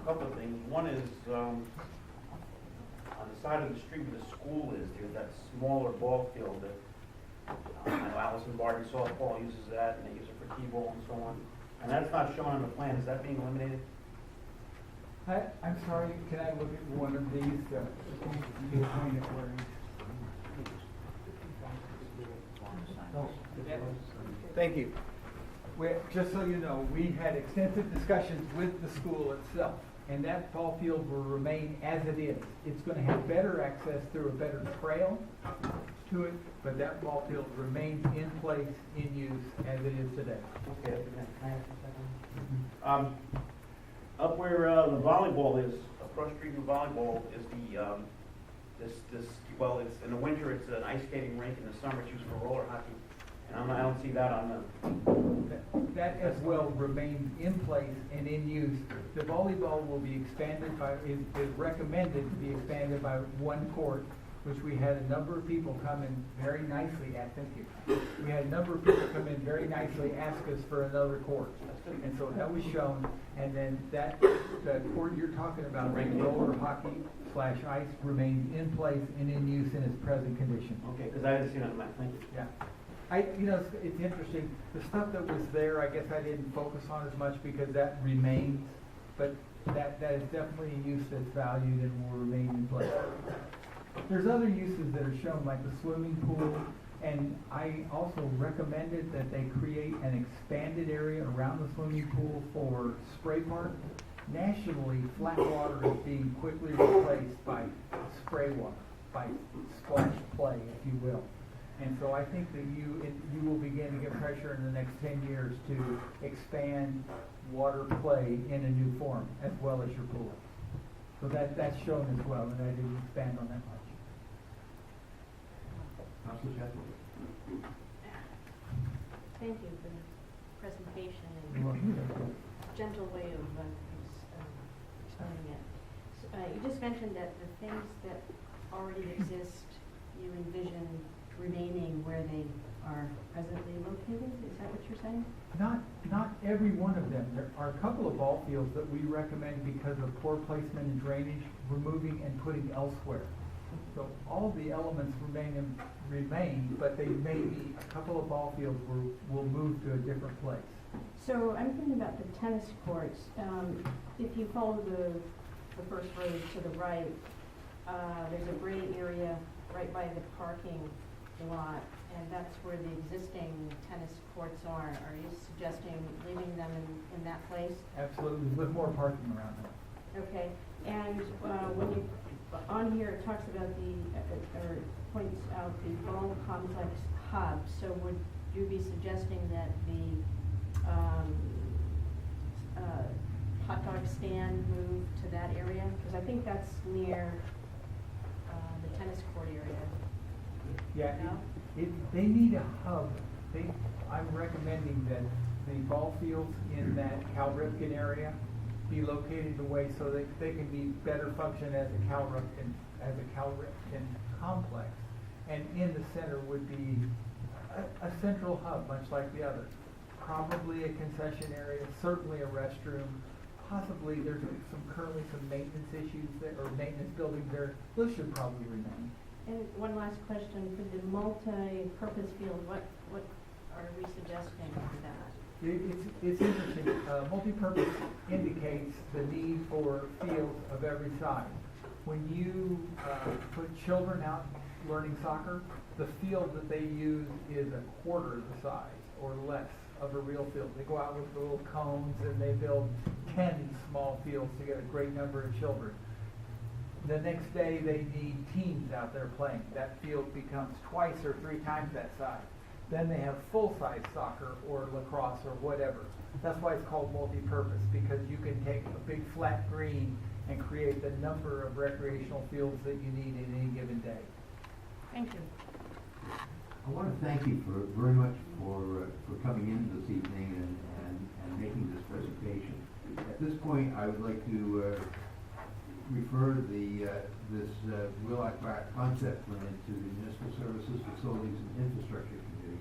couple of things. One is, on the side of the street where the school is, there's that smaller ball field that, I know Allison Barton softball uses that, and they use it for T-ball and so on. And that's not shown on the plan. Is that being eliminated? I'm sorry, can I look at one of these? Can you explain it where Thank you. Just so you know, we had extensive discussions with the school itself, and that ball field will remain as it is. It's going to have better access through a better trail to it, but that ball field remains in place, in use, as it is today. Okay, can I ask a second? Up where the volleyball is, across the street from volleyball is the, well, it's, in the winter it's an ice skating rink, in the summer it's used for roller hockey. And I don't see that on the... That as well remains in place and in use. The volleyball will be expanded by, is recommended to be expanded by one court, which we had a number of people come in very nicely at. Thank you. We had a number of people come in very nicely, ask us for another court. And so that was shown, and then that, the court you're talking about, roller hockey / ice, remains in place and in use in its present condition. Okay, because I didn't see it on the map. Thank you. Yeah. It's interesting. The stuff that was there, I guess I didn't focus on as much because that remains, but that is definitely a use that's valued and will remain in place. There's other uses that are shown, like the swimming pool, and I also recommended that they create an expanded area around the swimming pool for spray park. Nationally, flat water is being quickly replaced by spray water, by splash play, if you will. And so I think that you will begin to get pressure in the next 10 years to expand water play in a new form, as well as your pool. So that's shown as well, and I didn't expand on that much. Councilor Chadwick. Thank you for the presentation and gentle way of explaining it. So, you just mentioned that the things that already exist, you envision remaining where they are presently located? Is that what you're saying? Not every one of them. There are a couple of ball fields that we recommend because of poor placement and drainage, removing and putting elsewhere. So all the elements remain, but they may be, a couple of ball fields will move to a different place. So I'm thinking about the tennis courts. If you follow the first road to the right, there's a gray area right by the parking lot, and that's where the existing tennis courts are. Are you suggesting leaving them in that place? Absolutely, with more parking around them. Okay, and when you, on here it talks about or points out the ball complex hub, so would you be suggesting that the hot dog stand move to that area? Because I think that's near the tennis court area. Yeah, No? they need a hub. I'm recommending that the ball fields in that Cal Ripken area be located away so that they can be better function as a Cal Ripken complex. And in the center would be a central hub, much like the others. Probably a concession area, certainly a restroom. Possibly there's currently some maintenance issues there, or maintenance buildings there. Those should probably remain. And one last question, for the multi-purpose field, what are we suggesting for that? It's interesting. Multi-purpose indicates the need for fields of every size. When you put children out learning soccer, the field that they use is a quarter the size or less of a real field. They go out with the little cones and they build 10 small fields to get a great number of children. The next day they need teams out there playing. That field becomes twice or 3 times that size. Then they have full-size soccer or lacrosse or whatever. That's why it's called multi-purpose, because you can take a big flat green and create the number of recreational fields that you need in any given day. Thank you. I want to thank you very much for coming in this evening and making this presentation. At this point, I would like to refer this Will Act concept plan to the Municipal Services, Facilities, and Infrastructure Committee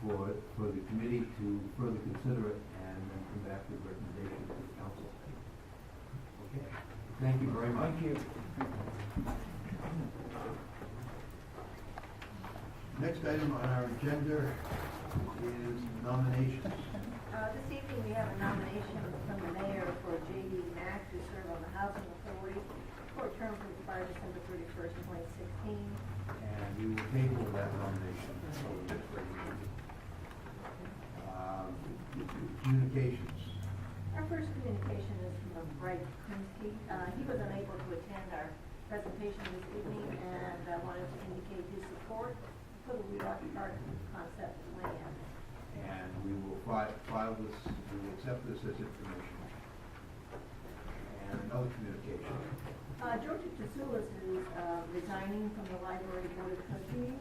for the committee to further consider it and then come back with recommendations to the council. Okay. Thank you very much. Thank you. Next item on our agenda is nominations. This evening, we have a nomination from the mayor for J.D. Mack to serve on the Housing Authority for a term to expire December 31st, 2016. And we will table that nomination for the next regular meeting. Communications. Our first communication is from Bright Krinsky. He was unable to attend our presentation this evening and wanted to indicate his support for the Wheelock Park concept plan. And we will file this, we will accept this as information. And another communication. Georgia Tsoulis is resigning from the Library Board of Trustees.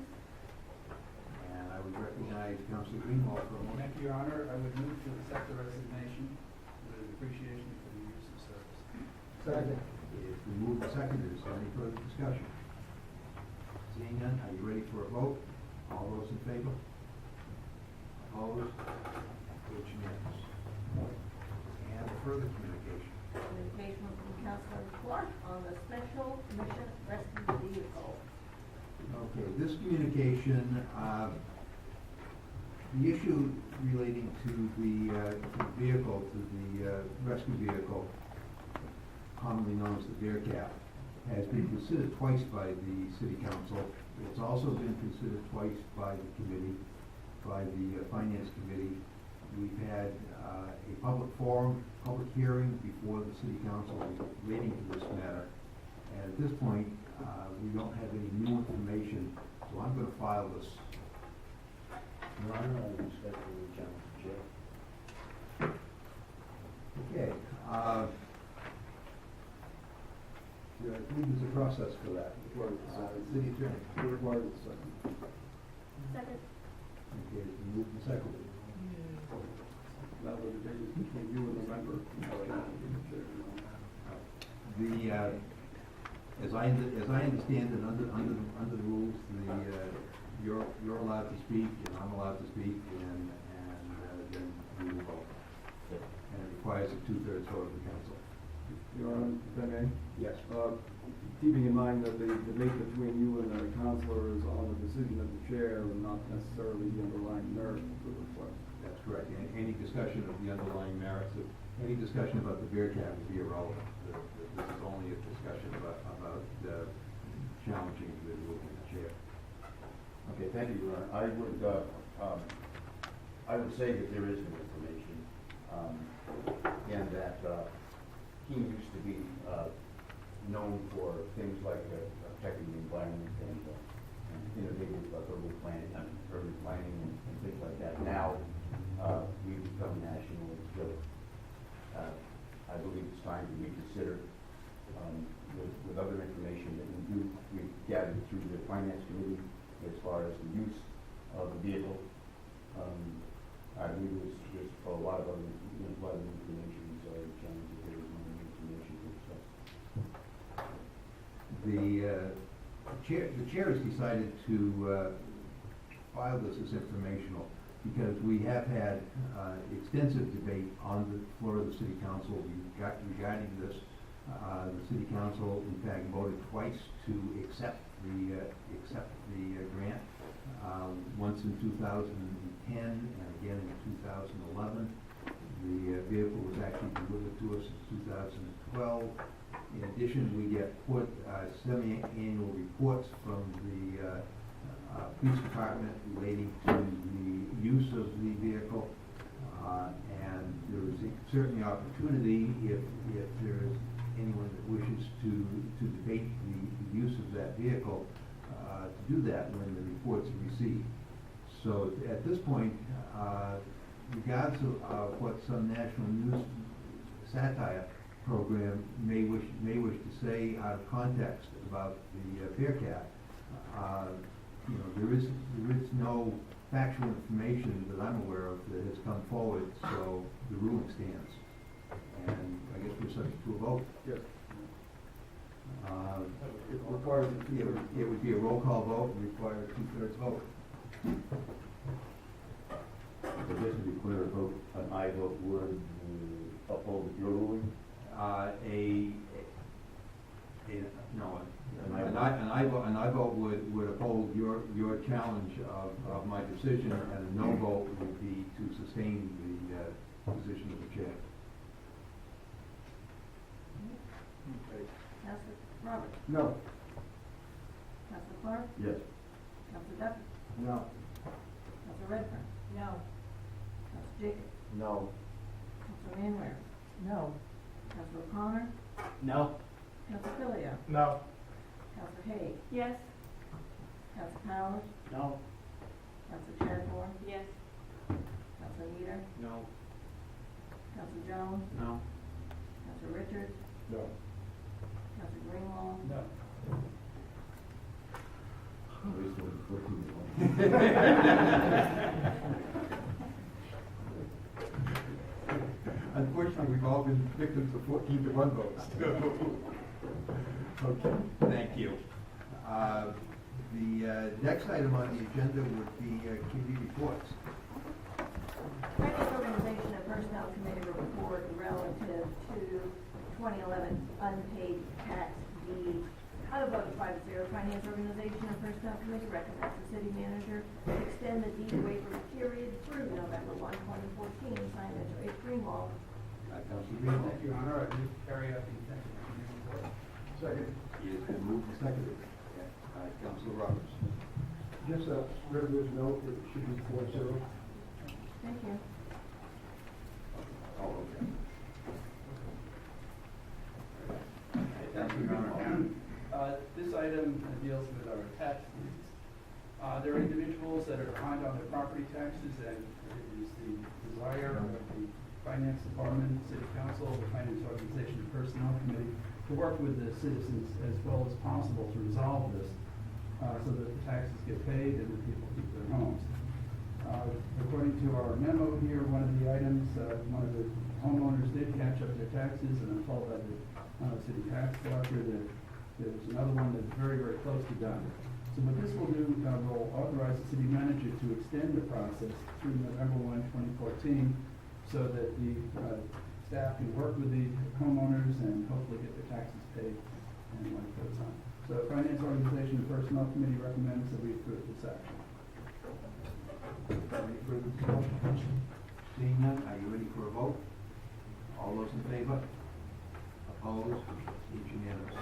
And I would recognize Councilor Greenwald for a moment. Thank you, Your Honor. I would move to accept the resignation with appreciation for the years of service. Second. If we move the second, is there any further discussion? Seeing none, are you ready for a vote? All those in favor? Opposed? It's unanimous. And further communication. Communication from Councilor Clark on the Special Mission Rescue Vehicle. Okay, this communication, the issue relating to the vehicle, to the rescue vehicle, commonly known as the BEARCAT, has been considered twice by the City Council. It's also been considered twice by the committee, by the Finance Committee. We've had a public forum, public hearing before the City Council relating to this matter. And at this point, we don't have any new information, so I'm going to file this. Your Honor, I respectfully challenge the chair. Okay. I believe there's a process for that. City Attorney. Required a second. Second. Okay, it's been moved and seconded. That was the difference between you and the member. As I understand it, under the rules, you're allowed to speak, and I'm allowed to speak, and then we will vote. And it requires a 2/3 vote of the council. Your Honor, if I may? Yes. Keeping in mind that the debate between you and the counselor is on the decision of the chair and not necessarily the underlying merit of the request. That's correct. Any discussion of the underlying merits, any discussion about the BEARCAT would be irrelevant. This is only a discussion about challenging the rule of the chair. Okay, thank you, Your Honor. I would say that there is new information, and that Keene used to be known for things like protecting the environment and innovative urban planning and things like that. Now, we've become a national village. I believe it's time to reconsider with other information that we've gathered through the Finance Committee as far as the use of the vehicle. I believe there's a lot of other information, so I challenge that there is more information to discuss. The chair has decided to file this as informational because we have had extensive debate on the floor of the City Council regarding this. The City Council, in fact, voted twice to accept the grant. Once in 2010 and again in 2011. The vehicle was actually delivered to us in 2012. In addition, we get semi-annual reports from the police department relating to the use of the vehicle. And there is certainly opportunity if there is anyone that wishes to debate the use of that vehicle to do that when the reports are received. So at this point, regardless of what some national news satire program may wish to say out of context about the BEARCAT, there is no factual information that I'm aware of that has come forward, so the ruling stands. And I guess we're subject to a vote. Yes. It requires it would be a roll call vote and require a 2/3 vote. So just to be clear, an aye vote would uphold your ruling? I vote would uphold your challenge of my decision, and a no vote would be to sustain the position of the chair. Councilor Roberts? No. Councilor Clark? Yes. Councilor Duffy? No. Councilor Redfern? No. Councilor Jacobs? No. Councilor Manware? No. Councilor O'Connor? No. Councilor Philio? No. Councilor Hague? Yes. Councilor Powers? No. Councilor Chadbourne? Yes. Councilor Nieder? No. Councilor Jones? No. Councilor Richards? No. Councilor Greenwald? No. Unfortunately, we've all been victims of 14-1 votes, too. Okay, thank you. The next item on the agenda would be committee reports. Finance Organization and Personnel Committee report relative to 2011 unpaid tax deed. Out of vote 5-0, Finance Organization and Personnel Committee recommends the city manager extend the deed waiver period through November 1, 2014, signed Mitch Greenwald. Councilor Greenwald. Thank you, Your Honor. I move to carry out the intention of the report. Second. He has been moved and seconded. Councilor Roberts. Just a resolution note, it should be 4-0. Thank you. Oh, okay. Thank you, Your Honor. This item deals with our tax deeds. There are individuals that are behind on their property taxes, and it is the desire of the Finance Department, City Council, the Finance Organization, and Personnel Committee to work with the citizens as well as possible to resolve this, so that the taxes get paid and the people keep their homes. According to our memo here, one of the items, one of the homeowners did catch up their taxes, and I'm told by the city tax collector that there's another one that's very, very close to done. So what this will do, will authorize the city manager to extend the process through November 1, 2014, so that the staff can work with the homeowners and hopefully get their taxes paid and when it goes on. So Finance Organization and Personnel Committee recommends that we approve this action. Any further discussion? Seeing none, are you ready for a vote? All those in favor? Opposed? It's unanimous.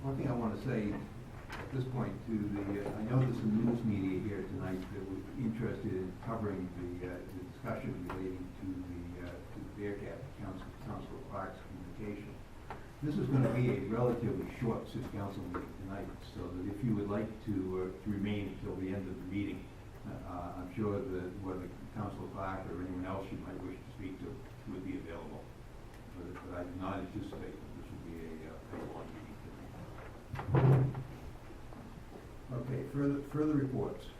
One thing I want to say at this point to I know there's some news media here tonight that was interested in covering the discussion relating to the BEARCAT, Council Clark's communication. This is going to be a relatively short city council meeting tonight, so that if you would like to remain until the end of the meeting, I'm sure that whether Councilor Clark or anyone else you might wish to speak to would be available. But I do not anticipate that this will be a long meeting tonight. Okay, further reports.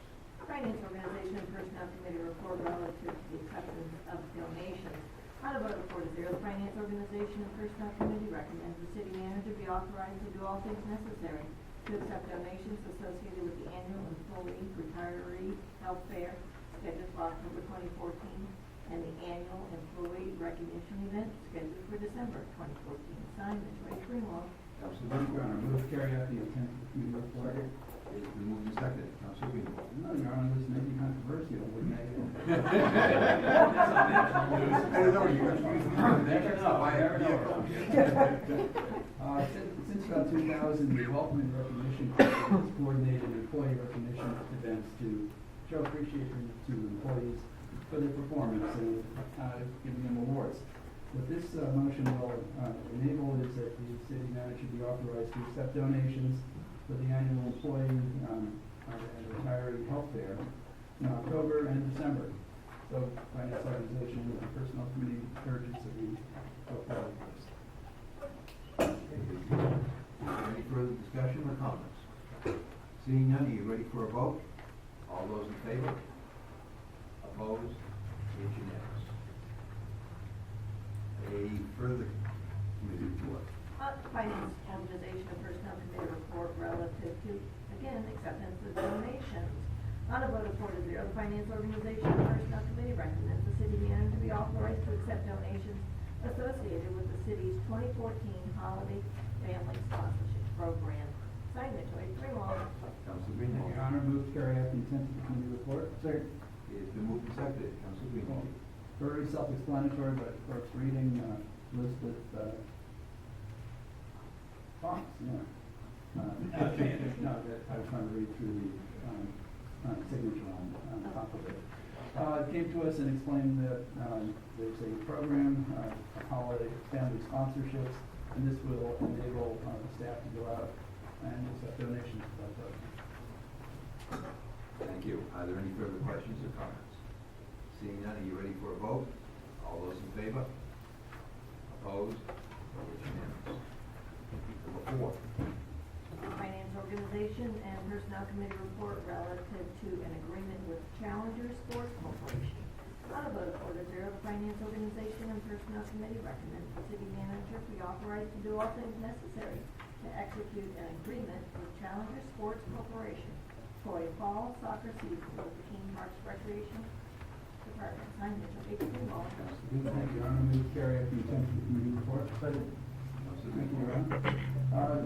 Finance Organization and Personnel Committee report relative to the acceptance of donations. Out of vote 4-0, the Finance Organization and Personnel Committee recommends the city manager be authorized to do all things necessary to accept donations associated with the annual employee retiree health fair scheduled for October 2014 and the annual employee recognition event scheduled for December 2014. Signed, Mitch Greenwald. Councilor Your Honor, move to carry out the intent of the committee report. It's been moved and seconded. Councilor Greenwald. No, Your Honor, this may be controversial, wouldn't it? I don't know, you're going to use Since about 2000, the Ultimate Recognition Committee has coordinated employee recognition events to show appreciation to employees for their performance and giving them awards. What this motion will enable is that the city manager be authorized to accept donations for the annual employee and retiree health fair in October and December. So Finance Organization and the Personnel Committee urges that we go forward with this. Any further discussion or comments? Seeing none, are you ready for a vote? All those in favor? Opposed? It's unanimous. A further committee report. Finance Organization and Personnel Committee report relative to, again, acceptance of donations. On a vote of 4-0, the Finance Organization and Personnel Committee recommends the city manager be authorized to accept donations associated with the city's 2014 Holiday Family Sponsorship Program. Signed, Mitch Greenwald. Council Greenwald. Your Honor, move to carry out the intent of the committee report. Second. It's been moved and seconded. Council Greenwald. Very self-explanatory, but clerk's reading, Elizabeth, Fox, yeah. No, that, I was trying to read through the, signature on top of it. Came to us and explained that, there's a program, holiday family sponsorships, and this will enable, the staff to go out and accept donations for that program. Thank you. Are there any further questions or comments? Seeing none, are you ready for a vote? All those in favor? Opposed? It's unanimous. Number 4. Finance Organization and Personnel Committee report relative to an agreement with Challenger Sports Corporation. On a vote of 4-0, the Finance Organization and Personnel Committee recommend the city manager be authorized to do all things necessary to execute an agreement with Challenger Sports Corporation for a fall soccer season with the Keene Parks Recreation Department. Signed, Mitchell H. Greenwald. Thank you, Your Honor. Move to carry out the intent of the committee report. Second. Thank you, Your Honor.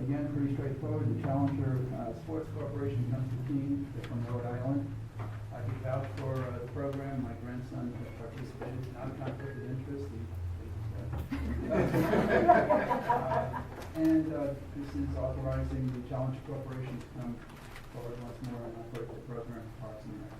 Again, pretty straightforward. The Challenger Sports Corporation comes to Keene. They're from Rhode Island. I can vouch for the program. My grandson participated. It's not a conflict of interest. And this is authorizing the Challenger Corporation to come forward once more and operate the program for Parks and Rec.